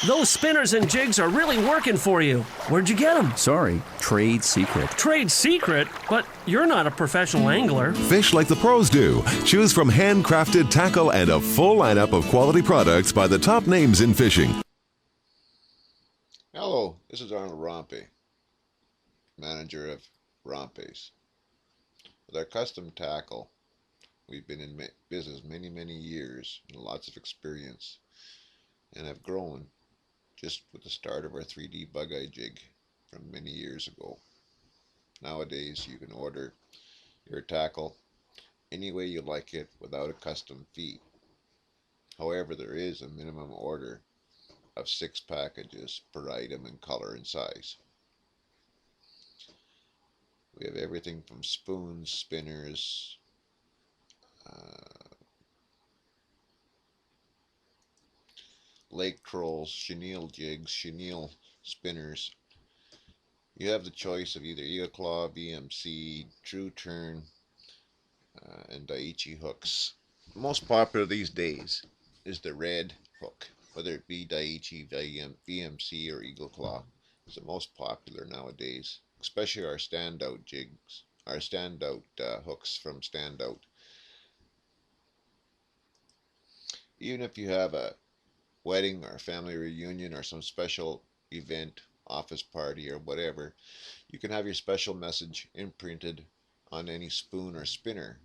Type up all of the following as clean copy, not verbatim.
Those spinners and jigs are really working for you. Where'd you get them? Sorry, trade secret. Trade secret? But you're not a professional angler. Fish like the pros do. Choose from handcrafted tackle and a full lineup of quality products by the top names in fishing. Hello, this is Arnold Romppai, manager of Romppai's. With our custom tackle, we've been in business many years and lots of experience, and have grown just with the start of our 3D bug-eye jig from many years ago. Nowadays you can order your tackle any way you like it without a custom fee. However, there is a minimum order of 6 packages per item in color and size. We have everything from spoons, spinners, lake trolls, chenille jigs, chenille spinners. You have the choice of either Eagle Claw, VMC, True Turn, and Daiichi hooks. The most popular these days is the red hook, whether it be Daiichi, VMC, or Eagle Claw. It's the most popular nowadays, especially our standout jigs, our standout hooks from Standout. Even if you have a wedding or a family reunion or some special event, office party or whatever, you can have your special message imprinted on any spoon or spinner,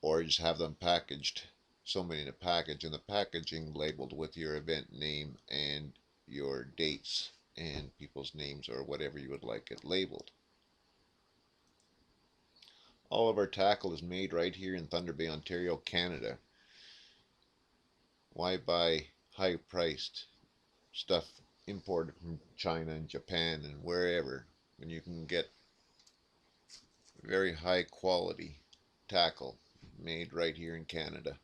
or just have them packaged, so many in a package, and the packaging labeled with your event name and your dates and people's names or whatever you would like it labeled. All of our tackle is made right here in Thunder Bay, Ontario, Canada. Why buy high-priced stuff imported from China and Japan and wherever when you can get very high quality tackle made right here in Canada?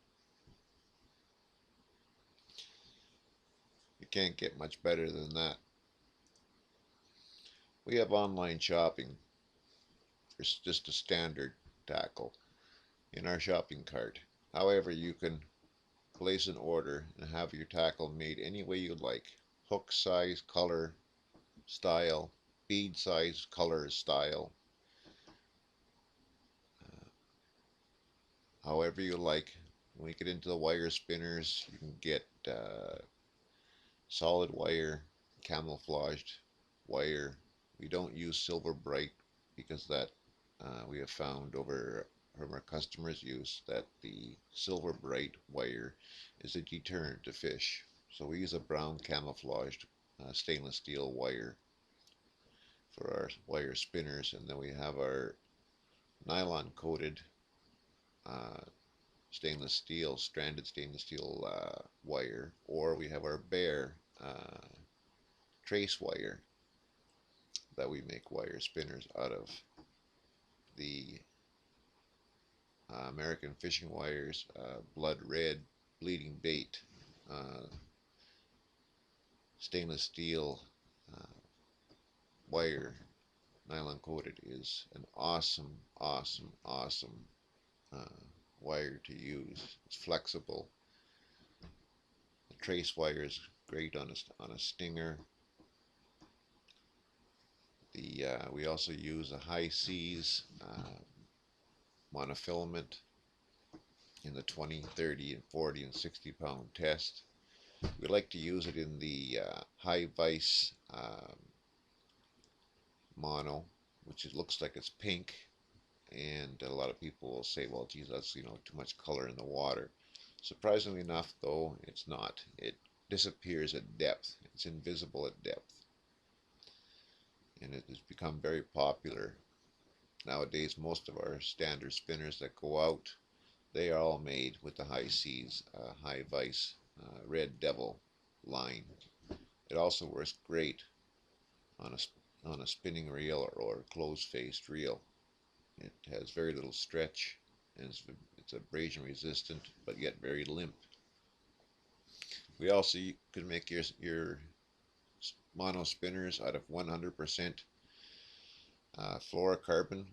You can't get much better than that. We have online shopping for just a standard tackle in our shopping cart. However, you can place an order and have your tackle made any way you like. Hook size, color, style, bead size, color, style. However you like. When we get into the wire spinners, you can get solid wire, camouflaged wire. We don't use silver bright because that we have found over from our customers' use that the silver bright wire is a deterrent to fish. So we use a brown camouflaged stainless steel wire for our wire spinners, and then we have our nylon coated stainless steel, stranded stainless steel wire, or we have our bare trace wire that we make wire spinners out of. The American fishing wires, blood red, bleeding bait, stainless steel wire, nylon coated, is an awesome wire to use. It's flexible. The trace wire is great on a stinger. We also use a high seas monofilament in the 20, 30, and 40 and 60 pound test. We like to use it in the high vice mono, which looks like it's pink, and a lot of people will say, well, geez, that's too much color in the water. Surprisingly enough, though, it's not. It disappears at depth. It's invisible at depth, and it has become very popular. Nowadays, most of our standard spinners that go out, they are all made with the high seas, high vice, red devil line. It also works great on a spinning reel or a closed-faced reel. It has very little stretch, and it's abrasion resistant, but yet very limp. We also could make your mono spinners out of 100% fluorocarbon.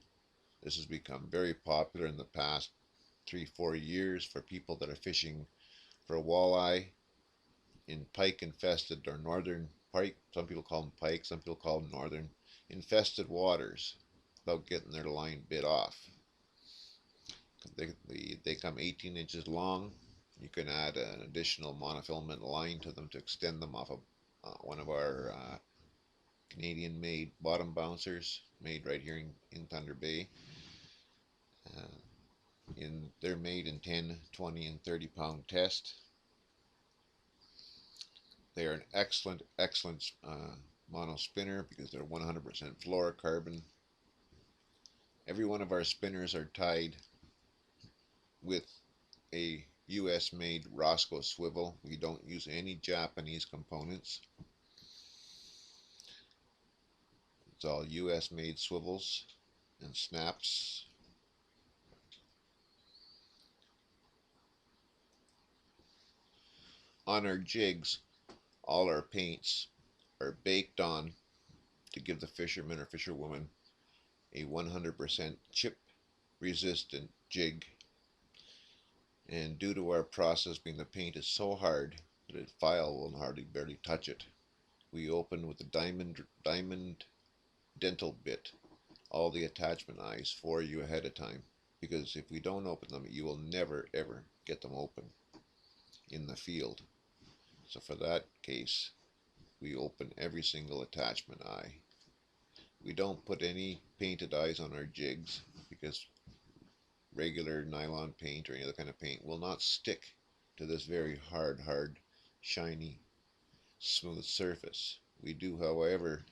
This has become very popular in the past 3-4 years for people that are fishing for walleye in pike infested or northern pike, some people call them pike, some people call them northern infested waters, without getting their line bit off. They come 18 inches long. You can add an additional monofilament line to them to extend them off of one of our Canadian made bottom bouncers made right here in Thunder Bay. They're made in 10, 20, and 30 pound test. They are an excellent mono spinner because they're 100% fluorocarbon. Every one of our spinners are tied with a US made Roscoe swivel. We don't use any Japanese components. It's all US made swivels and snaps. On our jigs, all our paints are baked on to give the fisherman or fisherwoman a 100% chip resistant jig. And due to our process being the paint is so hard that a file will barely touch it, we open with a diamond dental bit all the attachment eyes for you ahead of time, because if we don't open them, you will never ever get them open in the field. So for that case, we open every single attachment eye. We don't put any painted eyes on our jigs because regular nylon paint or any other kind of paint will not stick to this very hard, shiny, smooth surface. We do, however,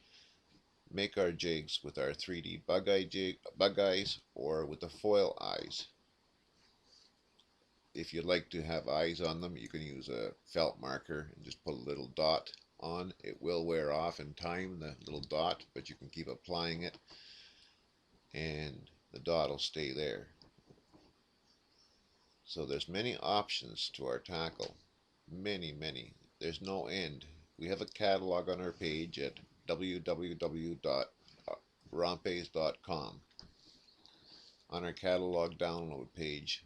make our jigs with our 3D bug eyes or with the foil eyes. If you'd like to have eyes on them, you can use a felt marker and just put a little dot on. It will wear off in time, the little dot, but you can keep applying it and the dot will stay there. So there's many options to our tackle. Many. There's no end. We have a catalog on our page at www.romppais.com. On our catalog download page,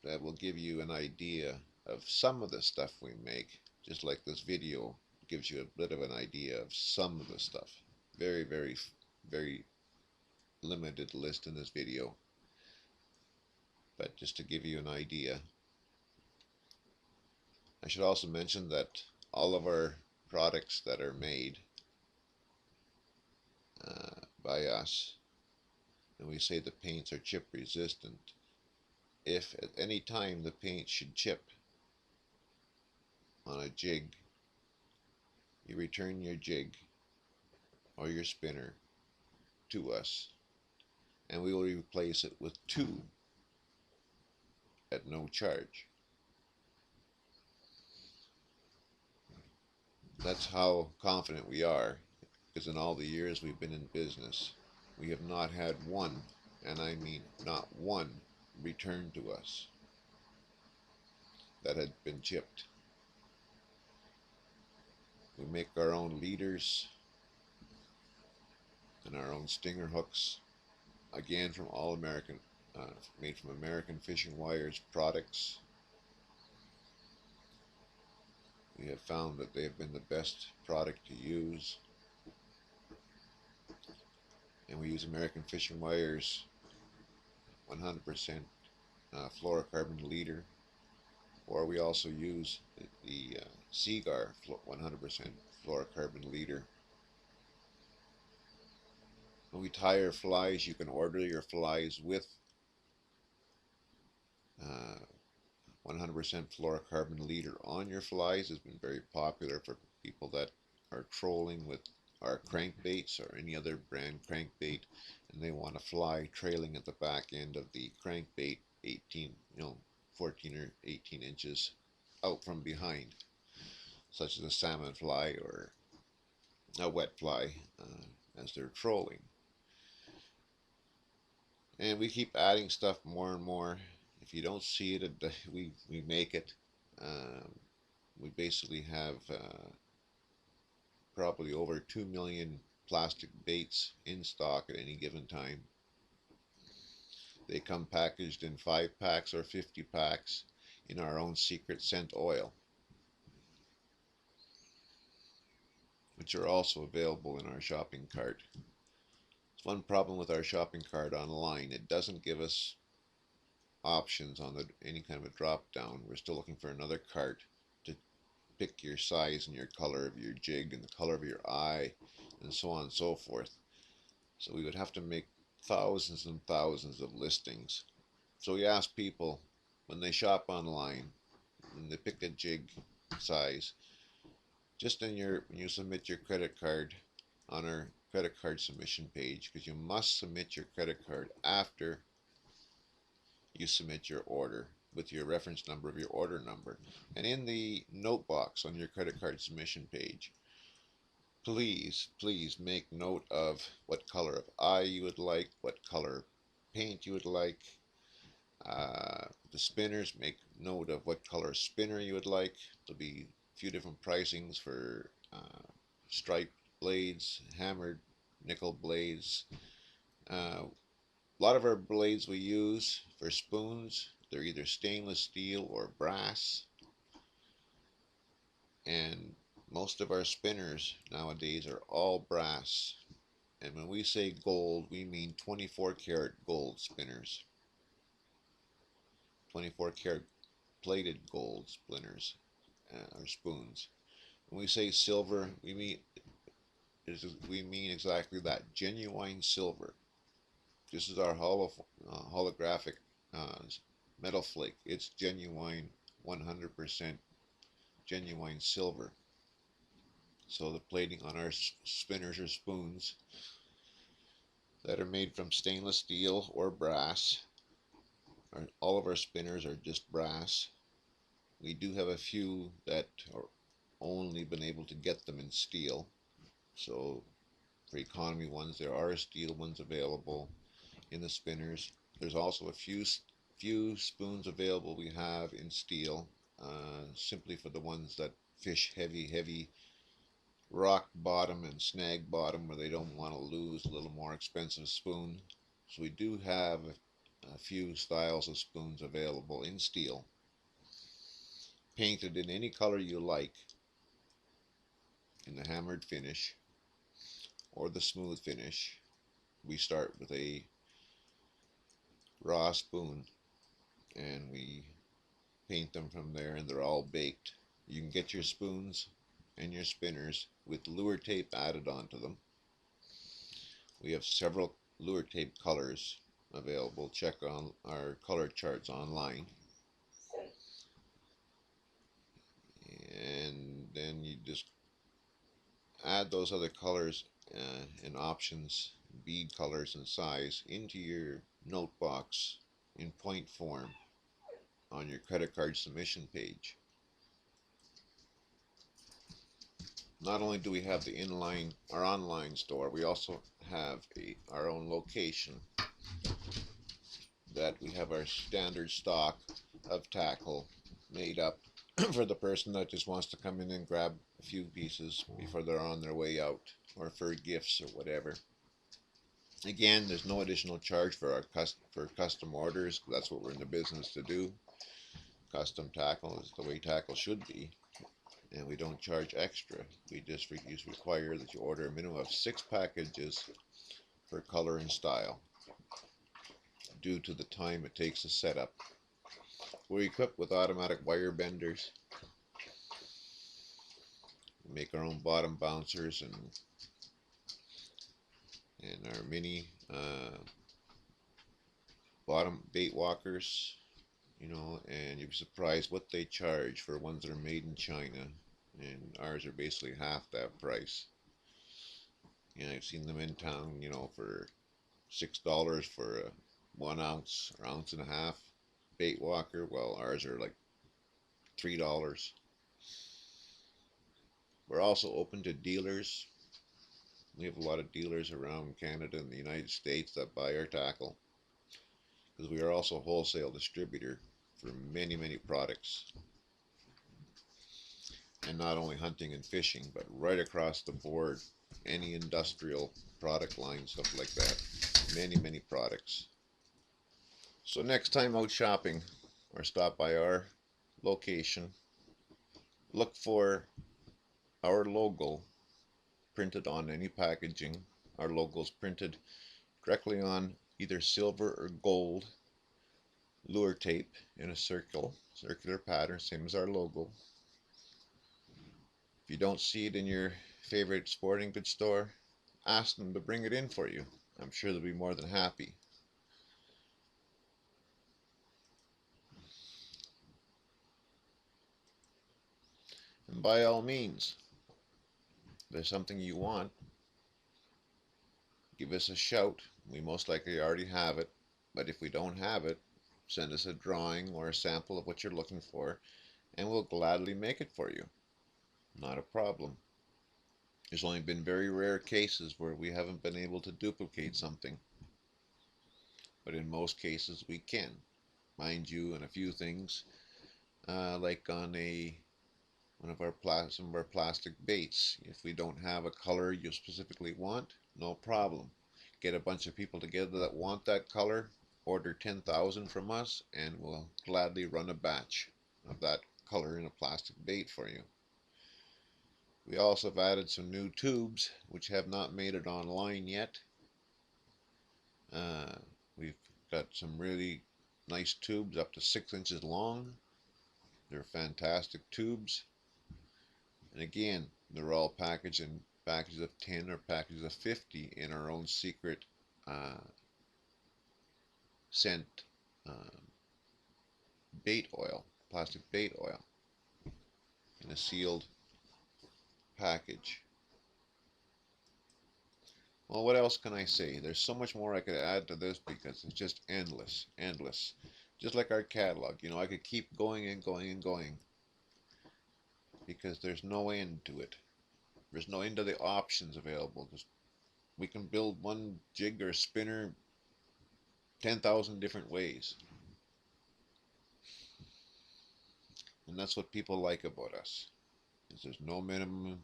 that will give you an idea of some of the stuff we make, just like this video gives you a bit of an idea of some of the stuff. Very limited list in this video, but just to give you an idea. I should also mention that all of our products that are made by us, and we say the paints are chip resistant, if at any time the paint should chip on a jig, you return your jig or your spinner to us and we will replace it with two at no charge. That's how confident we are, because in all the years we've been in business, we have not had one, and I mean not one, returned to us that had been chipped. We make our own leaders and our own stinger hooks, again from all American, made from American Fishing Wires products. We have found that they have been the best product to use, and we use American Fishing Wires 100% fluorocarbon leader, or we also use the Seagar 100% fluorocarbon leader. When we tie our flies, you can order your flies with 100% fluorocarbon leader on your flies. Has been very popular for people that are trolling with our crankbaits or any other brand crankbait, and they want a fly trailing at the back end of the crankbait 14 or 18 inches out from behind, such as a salmon fly or a wet fly as they're trolling. And we keep adding stuff more and more. If you don't see it, we make it. We basically have probably over 2 million plastic baits in stock at any given time. They come packaged in 5 packs or 50 packs in our own secret scent oil. which are also available in our shopping cart. It's one problem with our shopping cart online. It doesn't give us options on any kind of a drop down. We're still looking for another cart to pick your size and your color of your jig and the color of your eye and so on and so forth. So we would have to make thousands and thousands of listings. So we ask people when they shop online, when they pick a jig size, just when you submit your credit card on our credit card submission page, because you must submit your credit card after you submit your order with your reference number of your order number. And in the note box on your credit card submission page, please make note of what color of eye you would like, what color paint you would like. The spinners, make note of what color spinner you would like. There'll be a few different pricings for striped blades, hammered nickel blades. A lot of our blades we use for spoons, they're either stainless steel or brass. And most of our spinners nowadays are all brass. And when we say gold, we mean 24 karat gold spinners. 24 karat plated gold spinners or spoons. When we say silver, we mean exactly that, genuine silver. This is our holographic metal flake. It's genuine, 100% genuine silver. So the plating on our spinners or spoons that are made from stainless steel or brass, all of our spinners are just brass. We do have a few that are only been able to get them in steel. So for economy ones, there are steel ones available in the spinners. There's also a few spoons available we have in steel, simply for the ones that fish heavy rock bottom and snag bottom, where they don't want to lose a little more expensive spoon. So we do have a few styles of spoons available in steel, painted in any color you like, in the hammered finish or the smooth finish. We start with a raw spoon and we paint them from there, and they're all baked. You can get your spoons and your spinners with lure tape added onto them. We have several lure tape colors available. Check on our color charts online. And then you just add those other colors and options, bead colors and size, into your note box in point form on your credit card submission page. Not only do we have our online store, we also have our own location that we have our standard stock of tackle made up for the person that just wants to come in and grab a few pieces before they're on their way out, or for gifts or whatever. Again, there's no additional charge for custom orders. That's what we're in the business to do. Custom tackle is the way tackle should be, and we don't charge extra. We just require that you order a minimum of 6 packages per color and style, due to the time it takes to set up. We're equipped with automatic wire benders. We make our own bottom bouncers and our mini bottom bait walkers, and you'd be surprised what they charge for ones that are made in China, and ours are basically half that price. I've seen them in town, for $6 for a 1 ounce or ounce and a half bait walker. Well, ours are like $3. We're also open to dealers. We have a lot of dealers around Canada and the United States that buy our tackle, because we are also a wholesale distributor for many products, and not only hunting and fishing, but right across the board, any industrial product line, stuff like that. Many products. So next time out shopping, or stop by our location, look for our logo printed on any packaging. Our logo is printed directly on either silver or gold lure tape in a circular pattern, same as our logo. If you don't see it in your favorite sporting goods store, ask them to bring it in for you. I'm sure they'll be more than happy. And by all means, if there's something you want, give us a shout. We most likely already have it, but if we don't have it, send us a drawing or a sample of what you're looking for, and we'll gladly make it for you. Not a problem. There's only been very rare cases where we haven't been able to duplicate something, but in most cases we can. Mind you, in a few things, like on some of our plastic baits, if we don't have a color you specifically want, no problem. Get a bunch of people together that want that color, order 10,000 from us, and we'll gladly run a batch of that color in a plastic bait for you. We also have added some new tubes which have not made it online yet. We've got some really nice tubes up to 6 inches long. They're fantastic tubes. And again, they're all packaged in packages of 10 or packages of 50 in our own secret scent bait oil, plastic bait oil, in a sealed package. Well, what else can I say? There's so much more I could add to this because it's just endless, endless. Just like our catalog, you know, I could keep going and going and going because there's no end to it. There's no end to the options available. We can build one jig or spinner 10,000 different ways. And that's what people like about us, is there's no minimum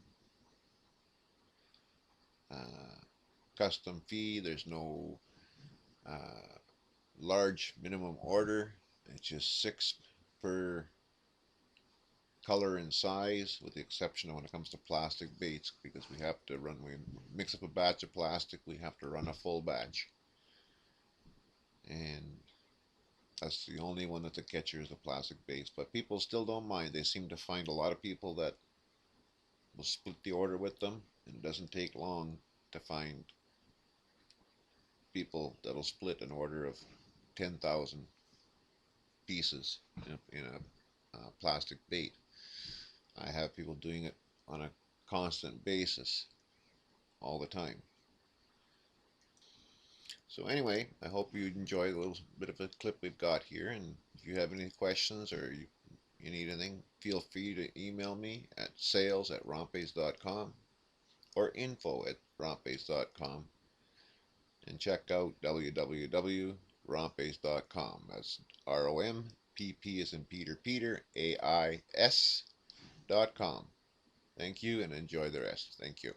custom fee, there's no large minimum order. It's just 6 per color and size, with the exception of when it comes to plastic baits, because we mix up a batch of plastic, we have to run a full batch, and that's the only one that's a catcher, is the plastic baits. But people still don't mind. They seem to find a lot of people that will split the order with them, and it doesn't take long to find people that'll split an order of 10,000 pieces in a plastic bait. I have people doing it on a constant basis all the time. So anyway, I hope you enjoy the little bit of a clip we've got here, and if you have any questions or you need anything, feel free to email me at sales@rompais.com or info@rompais.com, and check out www.rompais.com. That's ROMPP as in Peter, AIS.com. Thank you, and enjoy the rest. Thank you.